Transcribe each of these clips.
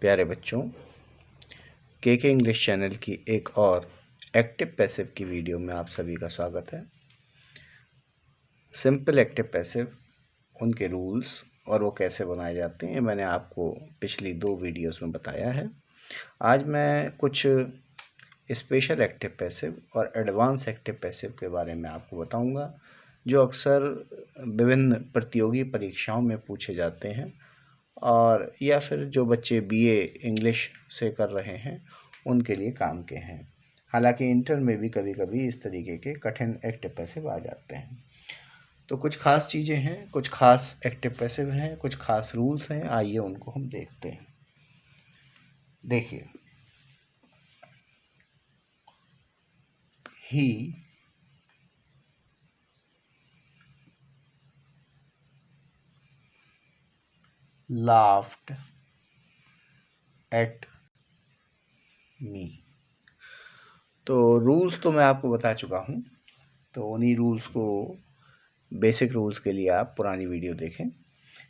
प्यारे बच्चों, के इंग्लिश चैनल की एक और एक्टिव पैसिव की वीडियो में आप सभी का स्वागत है। सिंपल एक्टिव पैसिव, उनके रूल्स और वो कैसे बनाए जाते हैं, मैंने आपको पिछली 2 वीडियोस में बताया है। आज मैं कुछ स्पेशल एक्टिव पैसिव और एडवांस एक्टिव पैसिव के बारे में आपको बताऊंगा, जो अक्सर विभिन्न प्रतियोगी परीक्षाओं में पूछे जाते हैं और या फिर जो बच्चे बीए इंग्लिश से कर रहे हैं उनके लिए काम के हैं। हालांकि इंटर में भी कभी कभी इस तरीके के कठिन एक्टिव पैसिव आ जाते हैं। तो कुछ खास चीज़ें हैं, कुछ खास एक्टिव पैसिव हैं, कुछ खास रूल्स हैं। आइए उनको हम देखते हैं। देखिए, ही laughed at me। तो रूल्स तो मैं आपको बता चुका हूँ, तो उन्हीं रूल्स को, बेसिक रूल्स के लिए आप पुरानी वीडियो देखें।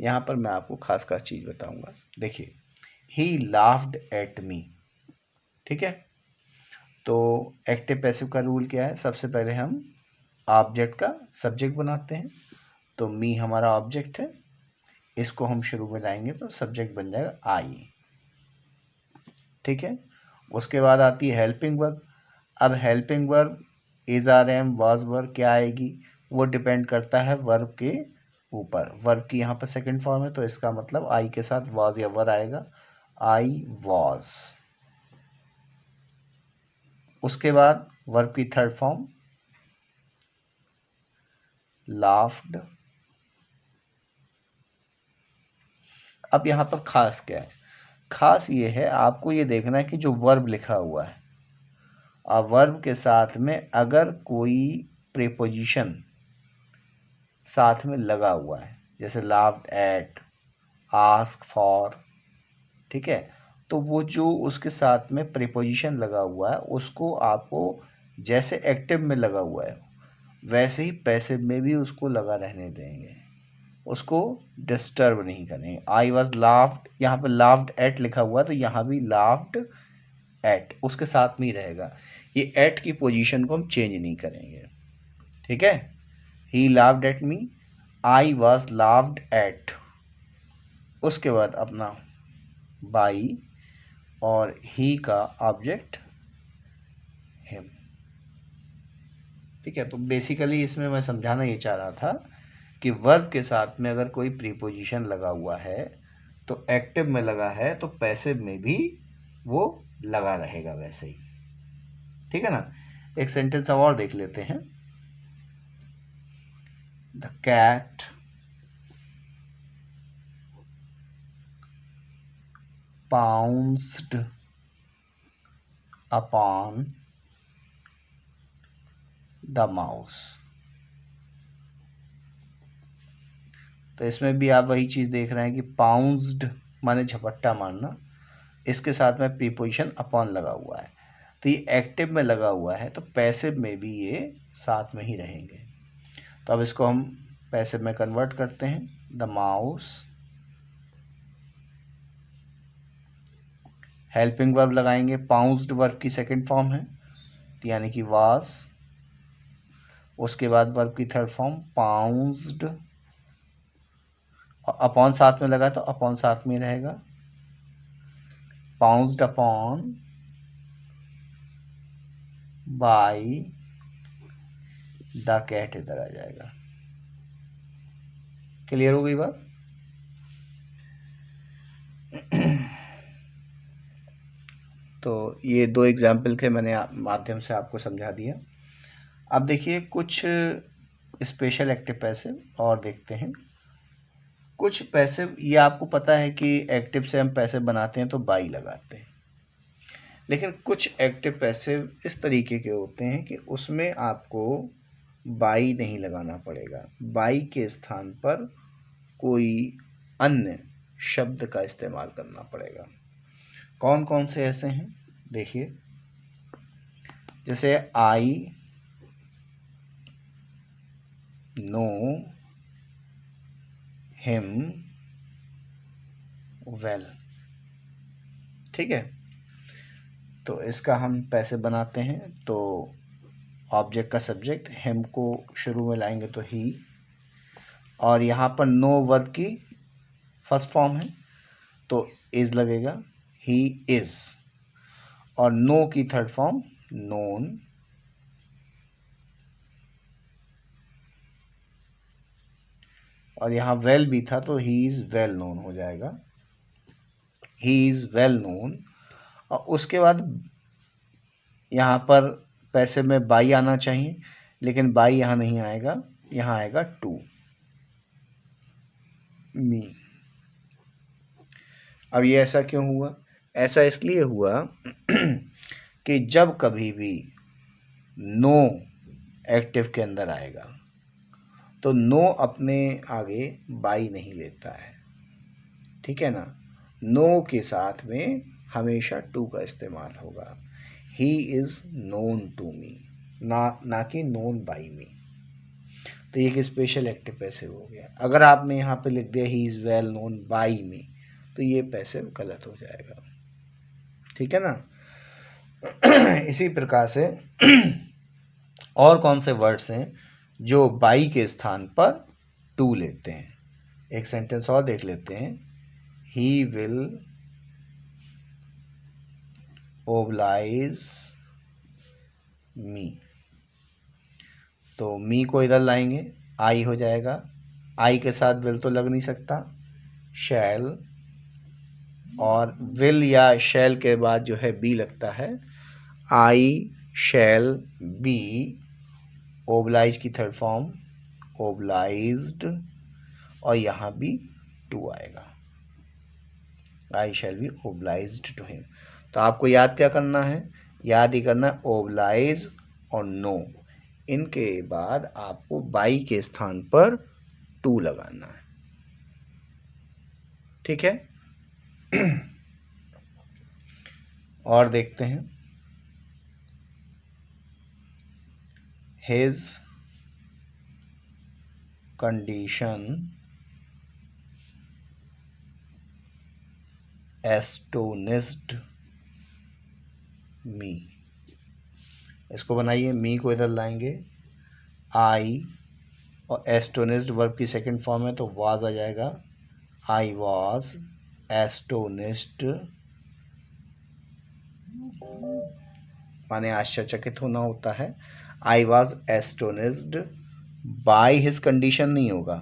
यहाँ पर मैं आपको खास खास चीज़ बताऊंगा। देखिए, ही लाफ्ड एट मी, ठीक है। तो एक्टिव पैसिव का रूल क्या है? सबसे पहले हम ऑब्जेक्ट का सब्जेक्ट बनाते हैं। तो मी हमारा ऑब्जेक्ट है, इसको हम शुरू में लाएंगे तो सब्जेक्ट बन जाएगा आई, ठीक है। उसके बाद आती है हेल्पिंग वर्ब। अब helping verb is are am was verb क्या आएगी? वो डिपेंड करता है वर्ब के ऊपर। वर्ब की यहाँ पर सेकंड फॉर्म है, तो इसका मतलब आई के साथ वाज या वर आएगा, आई वाज। उसके बाद वर्ब की थर्ड फॉर्म लाफ्ड। अब यहाँ पर खास क्या है? खास ये है, आपको ये देखना है कि जो वर्ब लिखा हुआ है और वर्ब के साथ में अगर कोई प्रीपोजिशन साथ में लगा हुआ है, जैसे लाफ्ड एट, आस्क फॉर, ठीक है, तो वो जो उसके साथ में प्रीपोजिशन लगा हुआ है उसको आपको, जैसे एक्टिव में लगा हुआ है वैसे ही पैसिव में भी उसको लगा रहने देंगे, उसको डिस्टर्ब नहीं करेंगे। आई वॉज लाफ्ड, यहाँ पर लाफ्ड एट लिखा हुआ है तो यहाँ भी लाफ्ड एट उसके साथ में ही रहेगा। ये एट की पोजीशन को हम चेंज नहीं करेंगे, ठीक है। ही laughed at me, I was laughed eight. उसके बाद अपना बाई और ही का ऑब्जेक्ट हिम, ठीक है। तो बेसिकली इसमें मैं समझाना ये चाह रहा था कि वर्ब के साथ में अगर कोई प्रीपोजिशन लगा हुआ है तो एक्टिव में लगा है तो पैसिव में भी वो लगा रहेगा वैसे ही, ठीक है ना। एक सेंटेंस अब और देख लेते हैं। The cat pounced upon the mouse। तो इसमें भी आप वही चीज़ देख रहे हैं कि पाउंस्ड माने झपट्टा मारना, इसके साथ में प्रीपोजिशन अपॉन लगा हुआ है, तो ये एक्टिव में लगा हुआ है तो पैसिव में भी ये साथ में ही रहेंगे। तो अब इसको हम पैसिव में कन्वर्ट करते हैं। द माउस, हेल्पिंग वर्ब लगाएंगे, पाउंस्ड वर्ब की सेकंड फॉर्म है यानी कि वाज। उसके बाद वर्ब की थर्ड फॉर्म पाउंस्ड, अपॉन साथ में लगा तो अपॉन साथ में रहेगा, pounced upon by the cat इधर आ जाएगा। क्लियर हो गई बात? तो ये 2 एग्जाम्पल थे, मैंने माध्यम से आपको समझा दिया। अब देखिए कुछ स्पेशल एक्टिव पैसिव और देखते हैं। कुछ पैसिव, ये आपको पता है कि एक्टिव से हम पैसिव बनाते हैं तो बाई लगाते हैं, लेकिन कुछ एक्टिव पैसिव इस तरीके के होते हैं कि उसमें आपको बाई नहीं लगाना पड़ेगा, बाई के स्थान पर कोई अन्य शब्द का इस्तेमाल करना पड़ेगा। कौन कौन से ऐसे हैं देखिए, जैसे आई नो हिम वेल। ठीक है, तो इसका हम पैसे बनाते हैं। तो ऑब्जेक्ट का सब्जेक्ट हिम को शुरू में लाएंगे तो ही, और यहाँ पर नो वर्ब की फर्स्ट फॉर्म है तो इज लगेगा, ही इज, और नो की थर्ड फॉर्म नोन, और यहाँ वेल भी था तो ही इज वेल नोन हो जाएगा, ही इज वेल नोन। और उसके बाद यहाँ पर पैसे में बाई आना चाहिए, लेकिन बाई यहाँ नहीं आएगा, यहाँ आएगा टू मी। अब ये ऐसा क्यों हुआ? ऐसा इसलिए हुआ कि जब कभी भी नो एक्टिव के अंदर आएगा तो नो अपने आगे बाई नहीं लेता है, ठीक है ना। नो के साथ में हमेशा टू का इस्तेमाल होगा। He is known to me, ना कि नोन बाई मी। तो ये एक स्पेशल एक्टिव पैसिव हो गया। अगर आपने यहाँ पे लिख दिया he is well known by me तो ये पैसिव गलत हो जाएगा, ठीक है ना। इसी प्रकार से और कौन से वर्ड्स हैं जो बाई के स्थान पर टू लेते हैं? एक सेंटेंस और देख लेते हैं। ही विल ओबलाइज मी, तो मी को इधर लाएंगे, आई हो जाएगा, आई के साथ विल तो लग नहीं सकता, शैल, और विल या शैल के बाद जो है बी लगता है, आई शैल बी, ओबलाइज की थर्ड फॉर्म ओबलाइज्ड, और यहाँ भी टू आएगा, आई शैल बी ओबलाइज्ड टू हिम। तो आपको याद क्या करना है? याद ही करना है ओबलाइज और नो, इनके बाद आपको बाई के स्थान पर टू लगाना है, ठीक है। और देखते हैं, हिज कंडीशन एस्टोनिस्ड मी, इसको बनाइए, मी को इधर लाएंगे, आई, और एस्टोनिस्ड वर्ब की सेकंड फॉर्म है तो वाज आ जाएगा, आई वाज एस्टोनिस्ड, माने आश्चर्यचकित होना होता है। I was astonished by his condition नहीं होगा,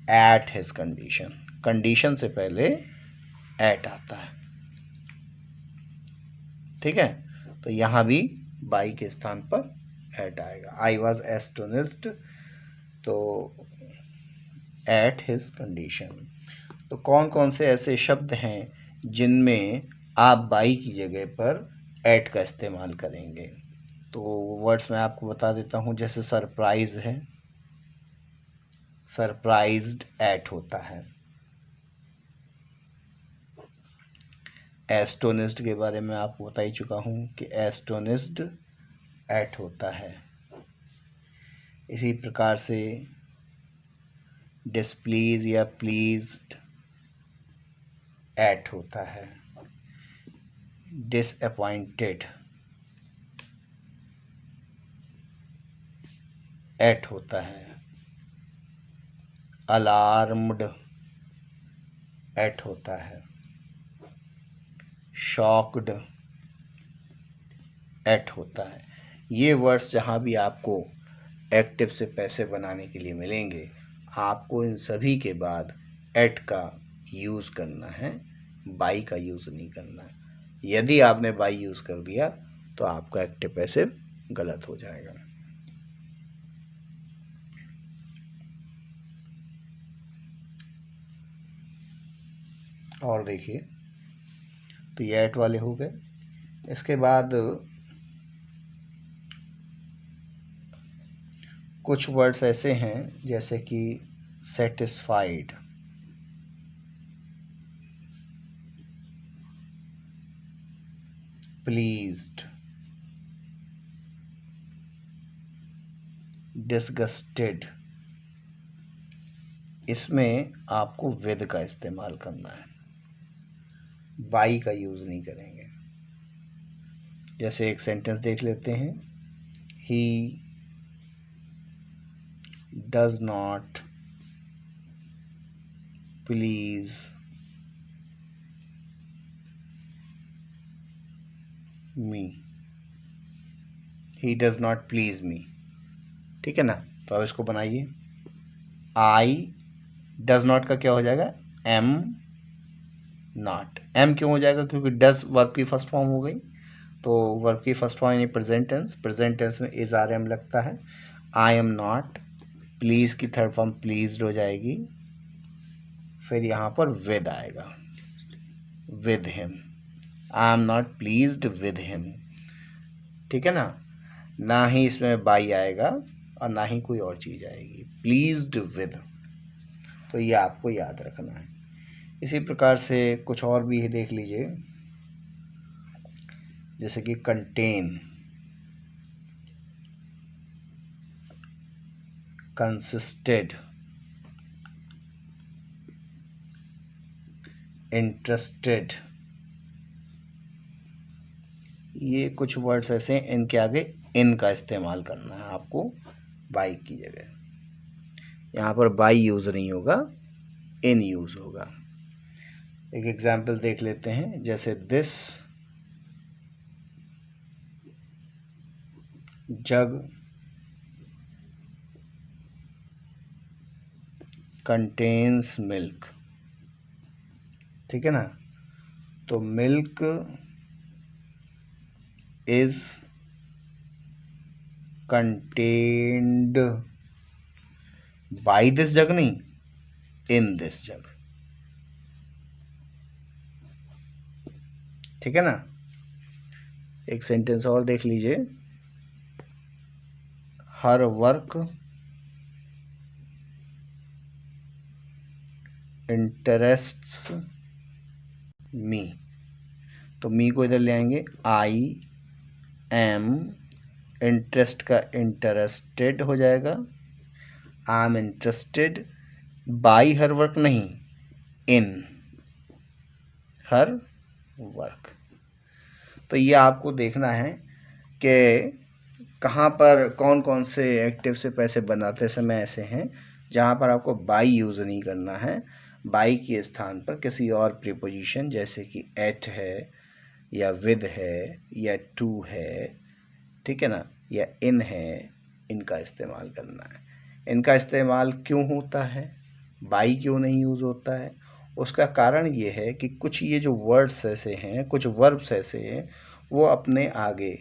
एट हिज कंडीशन, कंडीशन से पहले एट आता है, ठीक है। तो यहाँ भी बाई के स्थान पर एट आएगा, आई वाज एस्टोनिस्ड तो एट हिज कंडीशन। तो कौन कौन से ऐसे शब्द हैं जिनमें आप बाई की जगह पर एट का इस्तेमाल करेंगे? तो वर्ड्स मैं आपको बता देता हूँ, जैसे सरप्राइज है, सरप्राइज्ड एट होता है। एस्टोनिस्ड के बारे में आपको बता ही चुका हूँ कि एस्टोनिस्ड एट होता है। इसी प्रकार से डिस्प्लीज या प्लीज्ड एट होता है, डिसअपॉइंटेड एट होता है, अलार्म्ड एट होता है, शॉक्ड एट होता है। ये वर्ड्स जहाँ भी आपको एक्टिव से पैसे बनाने के लिए मिलेंगे, आपको इन सभी के बाद एट का यूज़ करना है, बाई का यूज़ नहीं करना है। यदि आपने बाई यूज़ कर दिया तो आपका एक्टिव पैसिव गलत हो जाएगा। और देखिए, तो ये एट वाले हो गए। इसके बाद कुछ वर्ड्स ऐसे हैं जैसे कि सेटिस्फाइड, प्लीज्ड, डिसगस्टेड, इसमें आपको विद का इस्तेमाल करना है। बाई का यूज़ नहीं करेंगे। जैसे एक सेंटेंस देख लेते हैं, he does not please me, he does not please me. ठीक है ना। तो अब इसको बनाइए, आई डज नॉट का क्या हो जाएगा, एम नॉट। एम क्यों हो जाएगा, क्योंकि डज वर्ब की फर्स्ट फॉर्म हो गई, तो वर्ब की फर्स्ट फॉर्म यानी प्रेजेंट टेंस में इज आर एम लगता है। आई एम नॉट, प्लीज़ की थर्ड फॉर्म प्लीज्ड हो जाएगी, फिर यहाँ पर विद आएगा, with him. I am not pleased with him. ठीक है ना ही इसमें बाई आएगा और ना ही कोई और चीज़ आएगी, प्लीज्ड विद। तो ये आपको याद रखना है। इसी प्रकार से कुछ और भी देख लीजिए, जैसे कि कंटेन, कंसिस्टेड, इंटरेस्टेड, ये कुछ वर्ड्स ऐसे हैं, इनके आगे इन का इस्तेमाल करना है आपको बाई की जगह। यहाँ पर बाई यूज़ नहीं होगा, इन यूज़ होगा। एक एग्जाम्पल देख लेते हैं, जैसे दिस जग कंटेन्स मिल्क। ठीक है ना। तो milk is contained by this जग, नहीं इन दिस जग। ठीक है ना। एक सेंटेंस और देख लीजिए, हर वर्क इंटरेस्ट्स मी। तो मी को इधर ले आएंगे, आई एम, इंटरेस्ट का इंटरेस्टेड हो जाएगा, I am interested by her work, नहीं इन हर वर्क। तो ये आपको देखना है कि कहाँ पर कौन कौन से एक्टिव से पैसे बनाते समय ऐसे हैं जहाँ पर आपको बाई यूज़ नहीं करना है। बाई के स्थान पर किसी और प्रीपोजिशन जैसे कि एट है या विद है या टू है, ठीक है ना, या इन है, इनका इस्तेमाल करना है। इनका इस्तेमाल क्यों होता है, बाई क्यों नहीं यूज़ होता है, उसका कारण ये है कि कुछ ये जो वर्ड्स ऐसे हैं, कुछ वर्ब्स ऐसे हैं, वो अपने आगे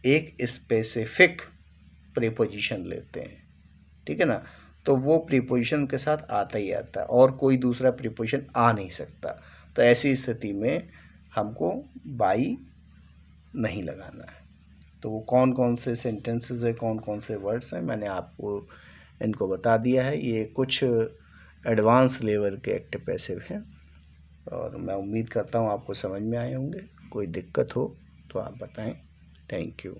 एक स्पेसिफिक प्रीपोजिशन लेते हैं। ठीक है ना। तो वो प्रीपोजिशन के साथ आता ही आता है और कोई दूसरा प्रीपोजिशन आ नहीं सकता। तो ऐसी स्थिति में हमको बाई नहीं लगाना है। तो वो कौन कौन से सेंटेंसेस है, कौन कौन से वर्ड्स हैं, मैंने आपको इनको बता दिया है। ये कुछ एडवांस लेवल के एक्टिव पैसिव हैं और मैं उम्मीद करता हूँ आपको समझ में आए होंगे। कोई दिक्कत हो तो आप बताएं। Thank you.